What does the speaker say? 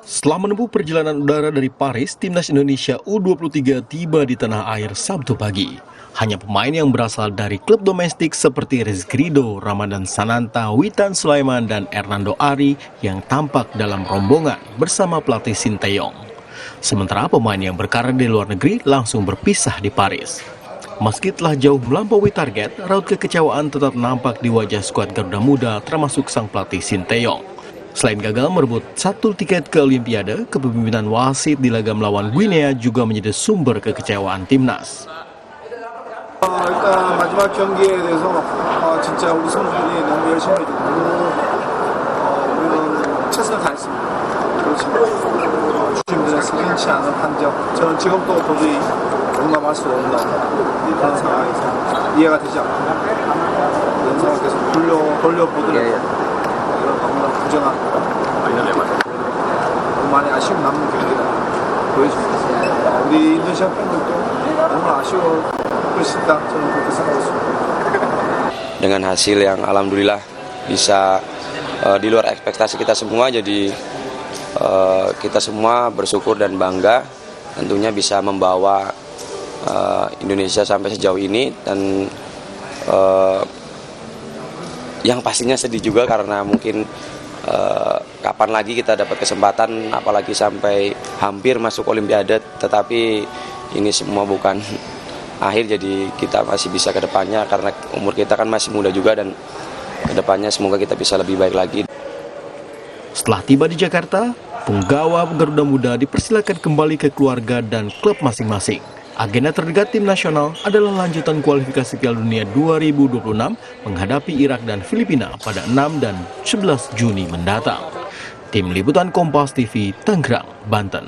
Setelah menempuh perjalanan udara dari Paris, timnas Indonesia U23 tiba di tanah air Sabtu pagi. Hanya pemain yang berasal dari klub domestik seperti Rizky Ridho, Ramadan Sananta, Witan Sulaiman, dan Hernando Ari yang tampak dalam rombongan bersama pelatih Sinteyong. Sementara pemain yang berkarir di luar negeri langsung berpisah di Paris. Meski telah jauh melampaui target, raut kekecewaan tetap nampak di wajah skuad Garuda Muda termasuk sang pelatih Sinteyong. Selain gagal merebut satu tiket ke Olimpiade, kepemimpinan wasit di laga melawan Guinea juga menjadi sumber kekecewaan timnas. 일단 마지막 경기에 대해서 진짜 우리 선수들이 너무 열심히 해줬고 우리는 최선을 다했습니다. 그렇지만 주심들의 석연치 않은 판정, 저는 지금도 도저히 용납할 수 없는 그런 상황에서 이해가 되지 않고 영상을 계속 돌려보더라도 이런 너무나 부정한 너무 많이 아쉬움 남는 경기를 보여줍니다. 우리 인도네시아 팬들도 너무나 아쉬워. Dengan hasil yang alhamdulillah bisa di luar ekspektasi kita semua, jadi kita semua bersyukur dan bangga tentunya bisa membawa Indonesia sampai sejauh ini, dan yang pastinya sedih juga karena mungkin kapan lagi kita dapat kesempatan, apalagi sampai hampir masuk Olimpiade, tetapi ini semua bukan akhir, jadi kita masih bisa ke depannya karena umur kita kan masih muda juga, dan ke depannya semoga kita bisa lebih baik lagi. Setelah tiba di Jakarta, punggawa Garuda Muda dipersilakan kembali ke keluarga dan klub masing-masing. Agenda terdekat tim nasional adalah lanjutan kualifikasi Piala Dunia 2026 menghadapi Irak dan Filipina pada 6 dan 11 Juni mendatang. Tim Liputan Kompas TV, Tangerang, Banten.